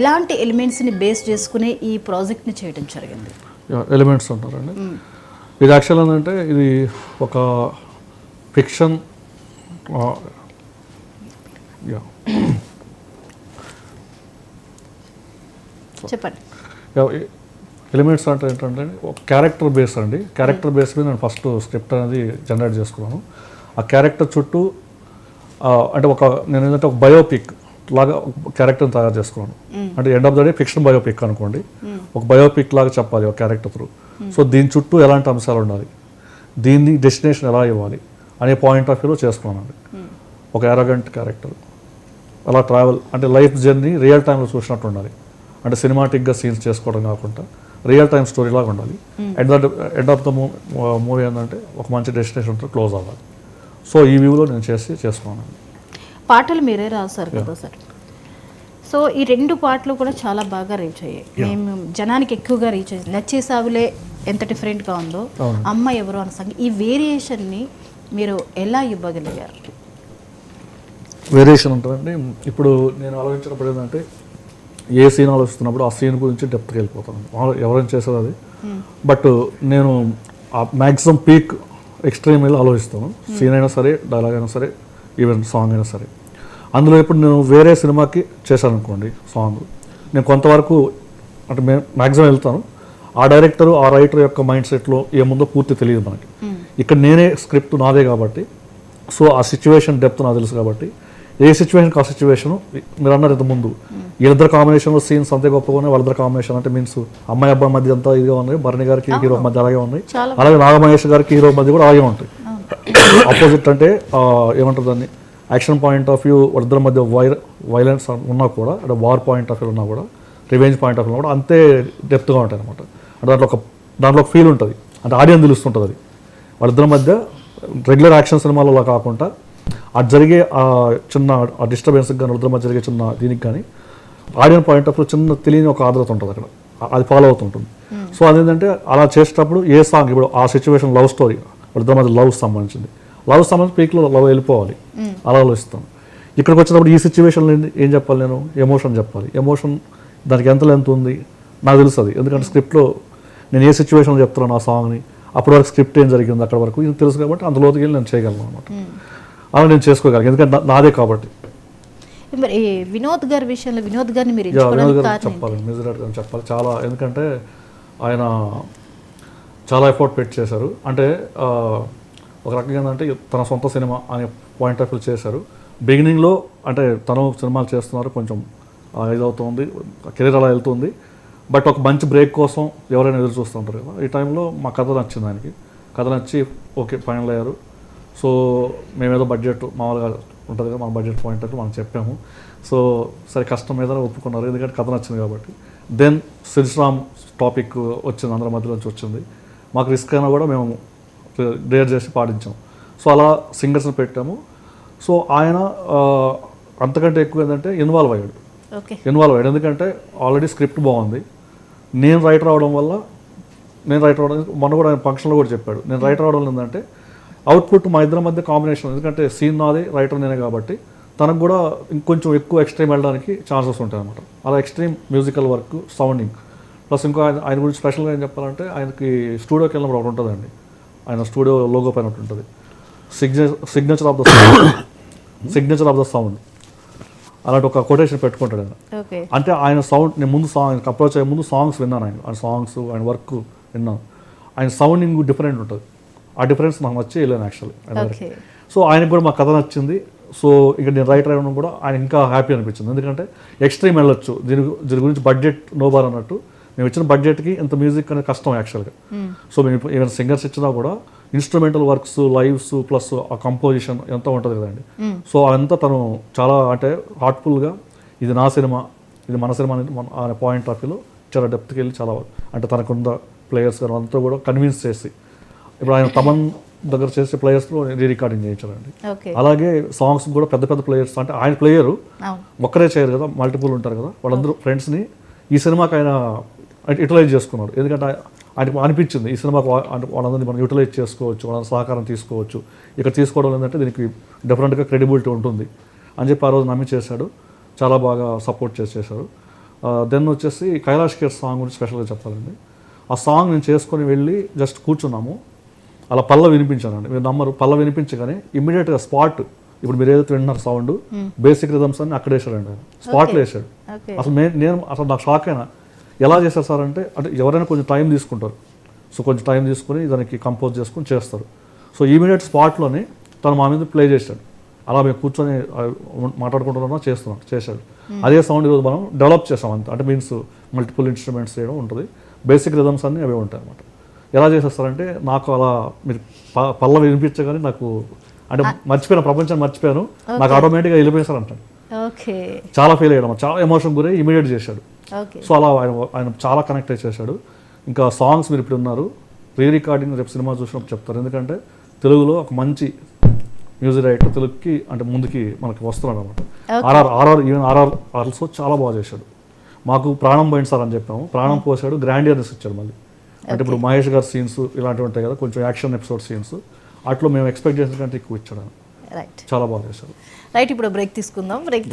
ఇలాంటి ఎలిమెంట్స్ని బేస్ చేసుకునే ఈ ప్రాజెక్ట్ని చేయడం జరిగింది. ఎలిమెంట్స్ అంటారండి. ఇది యాక్చువల్ ఏంటంటే ఇది ఒక ఫిక్షన్ చెప్పండి. ఎలిమెంట్స్ అంటే ఏంటంటే ఒక క్యారెక్టర్ బేస్ అండి. క్యారెక్టర్ బేస్ మీద నేను ఫస్ట్ స్క్రిప్ట్ అనేది జనరేట్ చేసుకున్నాను. ఆ క్యారెక్టర్ చుట్టూ అంటే నేను ఏంటంటే ఒక బయోపిక్ లాగా క్యారెక్టర్ని తయారు చేసుకున్నాను. అంటే end of the day fiction biopic అనుకోండి, ఒక బయోపిక్ లాగా చెప్పాలి ఒక క్యారెక్టర్ త్రూ. సో దీని చుట్టూ ఎలాంటి అంశాలు ఉండాలి, దీన్ని డెస్టినేషన్ ఎలా ఇవ్వాలి అనే పాయింట్ ఆఫ్ వ్యూలో చేసుకున్నానండి. ఒక ఎరగెంట్ క్యారెక్టర్ అలా ట్రావెల్ అంటే లైఫ్ జర్నీ రియల్ టైంలో చూసినట్టు ఉండాలి. అంటే సినిమాటిక్గా సీన్స్ చేసుకోవడం కాకుండా రియల్ టైం స్టోరీ లాగా ఉండాలి. ఎండ్ ఆఫ్ ద మూవీ ఏంటంటే ఒక మంచి డెస్టినేషన్తో క్లోజ్ అవ్వాలి. సో ఈ వ్యూలో నేను చేసుకున్నాను. పాటలు మీరే రాశారు కదా సార్. సో ఈ 2 పాటలు కూడా చాలా బాగా రీచ్ అయ్యాయి. మేము జనానికి ఎక్కువగా రీచ్ అయ్యింది. నచ్చేసావులే ఎంత డిఫరెంట్గా ఉందో, అమ్మ ఎవరు అన్న సంగతి, ఈ వేరియేషన్ని మీరు ఎలా ఇవ్వగలిగారు? వేరియేషన్ ఉంటుందండి. ఇప్పుడు నేను ఆలోచించినప్పుడు ఏంటంటే ఏ సీన్ ఆలోచిస్తున్నప్పుడు ఆ సీన్ గురించి డెప్త్కి వెళ్ళిపోతాను. ఎవరైనా చేసేది అది. బట్ నేను ఆ మ్యాక్సిమం పీక్ ఎక్స్ట్రీమ్ వెళ్ళి ఆలోచిస్తాను. సీన్ అయినా సరే, డైలాగ్ అయినా సరే, ఈవెన్ సాంగ్ అయినా సరే. అందులో ఇప్పుడు నేను వేరే సినిమాకి చేశాను అనుకోండి సాంగ్, నేను కొంతవరకు అంటే మ్యాక్సిమం వెళ్తాను. ఆ డైరెక్టర్ ఆ రైటర్ యొక్క మైండ్ సెట్లో ఏముందో పూర్తి తెలియదు మనకి. ఇక్కడ నేనే స్క్రిప్ట్ నాదే కాబట్టి, సో ఆ సిచ్యువేషన్ డెప్త్ నాకు తెలుసు కాబట్టి ఏ సిచ్యువేషన్కి ఆ సిచ్యువేషను మీరు అన్నారు ఇంతకుముందు వీళ్ళిద్దరు కాంబినేషన్లో సీన్స్ అంతే గొప్పగా ఉన్నాయి. వాళ్ళిద్దరు కాంబినేషన్ అంటే మీన్స్ అమ్మాయి అబ్బాయి మధ్య అంతా ఇదిగా ఉన్నాయి. భరణి గారికి హీరో మధ్య అలాగే ఉన్నాయి. అలాగే నాగమహేష్ గారికి హీరో మధ్య కూడా అలాగే ఉంటాయి. ఆపోజిట్ అంటే ఏమంటారు దాన్ని, యాక్షన్ పాయింట్ ఆఫ్ వ్యూ వాళ్ళిద్దరి మధ్య వైలెన్స్ ఉన్నా కూడా, అంటే వార్ పాయింట్ ఆఫ్ వ్యూ ఉన్నా కూడా, రివెంజ్ పాయింట్ ఆఫ్ వ్యూ కూడా అంతే డెప్త్గా ఉంటాయి అనమాట. అంటే దాంట్లో ఒక ఫీల్ ఉంటుంది. అంటే ఆడియన్స్ తెలుస్తుంటుంది అది. వాళ్ళిద్దరి మధ్య రెగ్యులర్ యాక్షన్ సినిమాలలో కాకుండా అది జరిగే చిన్న డిస్టర్బెన్స్కి కానీ, వాళ్ళిద్దరి మధ్య జరిగే చిన్న దీనికి కానీ ఆడియన్స్ పాయింట్ ఆఫ్ వ్యూ చిన్న తెలియని ఒక ఆదరత ఉంటుంది అక్కడ. అది ఫాలో అవుతుంటుంది. సో అదేంటంటే అలా చేసేటప్పుడు ఏ సాంగ్ ఇప్పుడు ఆ సిచ్యువేషన్ లవ్ స్టోరీ వాళ్ళిద్దరి మధ్య లవ్ సంబంధించింది, లవ్ సంబంధించి పీక్లో లవ్ వెళ్ళిపోవాలి, అలా ఆలోచిస్తాను. ఇక్కడికి వచ్చినప్పుడు ఈ సిచ్యువేషన్లో ఏం చెప్పాలి, నేను ఎమోషన్ చెప్పాలి. ఎమోషన్ దానికి ఎంత లెంత్ ఉంది నాకు తెలుస్తుంది. ఎందుకంటే స్క్రిప్ట్లో నేను ఏ సిచ్యువేషన్లో చెప్తున్నాను ఆ సాంగ్ని, అప్పటి వరకు స్క్రిప్ట్ ఏం జరిగింది అక్కడ వరకు ఇది తెలుసు కాబట్టి అందులోకి వెళ్ళి నేను చేయగలను అనమాట. అలా నేను చేసుకోగలను ఎందుకంటే నాదే కాబట్టి. మరి వినోద్ గారి విషయంలో వినోద్ గారిని మీరు చెప్పాలి, నిజంగా చెప్పాలి చాలా. ఎందుకంటే ఆయన చాలా ఎఫర్ట్ పెట్టి చేశారు. అంటే ఒక రకంగా ఏంటంటే తన సొంత సినిమా అనే పాయింట్ ఆఫ్ వ్యూ చేశారు. బిగినింగ్లో అంటే తను సినిమాలు చేస్తున్నారు, కొంచెం ఇదవుతుంది, కెరీర్ అలా వెళ్తుంది. బట్ ఒక మంచి బ్రేక్ కోసం ఎవరైనా ఎదురు చూస్తుంటారు కదా. ఈ టైంలో మా కథ నచ్చింది ఆయనకి. కథ నచ్చి ఓకే ఫైనల్ అయ్యారు. సో మేమేదో బడ్జెట్ మామూలుగా ఉంటుంది కదా, మన బడ్జెట్ పాయింట్ ఆఫ్ మనం చెప్పాము. సో సరే కష్టం మీద ఒప్పుకున్నారు, ఎందుకంటే కథ నచ్చింది కాబట్టి. దెన్ శ్రీరామ్ టాపిక్ వచ్చింది, అందరి మధ్యలో నుంచి వచ్చింది. మాకు రిస్క్ అయినా కూడా మేము డేర్ చేసి పాటించాం. సో అలా సింగర్స్ని పెట్టాము. సో ఆయన అంతకంటే ఎక్కువ ఏంటంటే ఇన్వాల్వ్ అయ్యాడు. ఎందుకంటే ఆల్రెడీ స్క్రిప్ట్ బాగుంది, నేను రైటర్ అవడం వల్ల మొన్న కూడా ఆయన ఫంక్షన్లో కూడా చెప్పాడు, నేను రైటర్ అవడం ఏంటంటే అవుట్పుట్ మా ఇద్దరి మధ్య కాంబినేషన్. ఎందుకంటే సీన్ నాదే, రైటర్ నేనే కాబట్టి తనకు కూడా ఇంకొంచెం ఎక్కువ ఎక్స్ట్రీమ్ వెళ్ళడానికి ఛాన్సెస్ ఉంటాయి అనమాట. అలా extreme musical work, sounding plus ఇంకో ఆయన గురించి స్పెషల్గా ఏం చెప్పాలంటే ఆయనకి స్టూడియోకి వెళ్ళినప్పుడు ఒకటి ఉంటుందండి, ఆయన స్టూడియో లోగో పైన ఒకటి ఉంటుంది, సిగ్నేచర్ ఆఫ్ ద సౌండ్ అలాంటి ఒక కొటేషన్ పెట్టుకుంటాడు ఆయన. అంటే ఆయన సౌండ్ నేను ముందు సాంగ్ అప్రోచ్ అయ్యే ముందు సాంగ్స్ విన్నాను, ఆయన సాంగ్స్ ఆయన వర్క్ విన్నాను. ఆయన సౌండింగ్ డిఫరెంట్ ఉంటుంది. ఆ డిఫరెన్స్ నాకు నచ్చి వెళ్ళాను యాక్చువల్లీ ఆయన. సో ఆయనకు కూడా మా కథ నచ్చింది. సో ఇక నేను రైటర్ అవ్వడం కూడా ఆయన ఇంకా హ్యాపీ అనిపించింది. ఎందుకంటే ఎక్స్ట్రీమ్ వెళ్ళొచ్చు, దీని గురించి బడ్జెట్ నోబార్ అన్నట్టు. మేము ఇచ్చిన బడ్జెట్కి ఇంత మ్యూజిక్ అనేది కష్టం యాక్చువల్గా. సో మేము ఏమైనా సింగర్స్ ఇచ్చినా కూడా ఇన్స్ట్రుమెంటల్ వర్క్స్, లైవ్స్ ప్లస్ ఆ కంపోజిషన్ ఎంత ఉంటుంది కదండి. సో అదంతా తను చాలా అంటే హార్ట్ఫుల్గా ఇది నా సినిమా, ఇది మన సినిమా అనే పాయింట్ ఆఫ్ వ్యూలో చాలా డెప్త్కి వెళ్ళి చాలా అంటే తనకున్న ప్లేయర్స్ అంతా కూడా కన్విన్స్ చేసి, ఇప్పుడు ఆయన తమన్ దగ్గర చేసే ప్లేయర్స్లో రికార్డింగ్ చేయించారండి. అలాగే సాంగ్స్ కూడా పెద్ద పెద్ద ప్లేయర్స్, అంటే ఆయన ప్లేయరు ఒక్కరే చేయరు కదా, మల్టిపుల్ ఉంటారు కదా, వాళ్ళందరూ ఫ్రెండ్స్ని ఈ సినిమాకి ఆయన యూటిలైజ్ చేసుకున్నాడు. ఎందుకంటే ఆయనకు అనిపించింది ఈ సినిమాకు వాళ్ళందరినీ మనం యూటిలైజ్ చేసుకోవచ్చు, వాళ్ళ సహకారం తీసుకోవచ్చు. ఇక్కడ తీసుకోవడం ఏంటంటే దీనికి డిఫరెంట్గా క్రెడిబిలిటీ ఉంటుంది అని చెప్పి ఆ రోజు నమ్మి చేశాడు. చాలా బాగా సపోర్ట్ చేశారు. దెన్ వచ్చేసి కైలాష్ కేర్ సాంగ్ గురించి స్పెషల్గా చెప్పాలండి. ఆ సాంగ్ నేను చేసుకొని వెళ్ళి జస్ట్ కూర్చున్నాము, అలా పల్ల వినిపించానండి. మీరు నమ్మరు, పల్ల వినిపించగానే ఇమ్మీడియట్గా స్పాట్, ఇప్పుడు మీరు ఏదైతే వింటున్నారు సౌండ్, బేసిక్ రిథమ్స్ అన్ని అక్కడ వేసాడండి ఆయన, స్పాట్లో వేసాడు. అసలు నేను అసలు నాకు షాక్ అయినా, ఎలా చేశారు సార్ అంటే ఎవరైనా కొంచెం టైం తీసుకుంటారు, సో కొంచెం టైం తీసుకొని దానికి కంపోజ్ చేసుకొని చేస్తారు. సో ఇమీడియట్ స్పాట్లోనే తను మా మీద ప్లే చేశాడు. అలా మేము కూర్చొని మాట్లాడుకుంటున్నా చేశాడు. అదే సౌండ్ ఈరోజు మనం డెవలప్ చేసాం అంత, అంటే మీన్స్ మల్టిపుల్ ఇన్స్ట్రుమెంట్స్ చేయడం ఉంటుంది, బేసిక్ రిథమ్స్ అన్నీ అవే ఉంటాయి అనమాట. ఎలా చేసేస్తారంటే నాకు అలా మీరు పల్ల వినిపించగానే నాకు అంటే మర్చిపోయాను, ప్రపంచాన్ని మర్చిపోయాను, నాకు ఆటోమేటిక్గా వెళ్ళిపోయేసారు అంటాను. చాలా ఫీల్ అయ్యాడు, చాలా ఎమోషన్ గురై ఇమీడియట్ చేశాడు. సో అలా ఆయన చాలా కనెక్ట్ అయ్యి చేశాడు. ఇంకా సాంగ్స్ మీరు ఇప్పుడు ఉన్నారు, రీ రికార్డింగ్ రేపు సినిమా చూసినప్పుడు చెప్తారు, ఎందుకంటే తెలుగులో ఒక మంచి మ్యూజిక్ డైరెక్టర్ తెలుగుకి అంటే ముందుకి మనకి వస్తున్నాడు అనమాట. ఆర్ఆర్ ఆల్సో చాలా బాగా చేశాడు. మాకు ప్రాణం పోయింది సార్ అని చెప్పాము, ప్రాణం పోసాడు, గ్రాండియర్నెస్ ఇచ్చాడు మళ్ళీ. అంటే ఇప్పుడు మహేష్ గారి సీన్స్ ఇలాంటివి ఉంటాయి కదా, కొంచెం యాక్షన్ ఎపిసోడ్ సీన్స్, అట్లా మేము ఎక్స్పెక్ట్ చేసిన కంటే ఎక్కువ ఇచ్చాడు. చాలా బాగా చేశాడు. రైట్, ఇప్పుడు బ్రేక్ తీసుకుందాం. బ్రేక్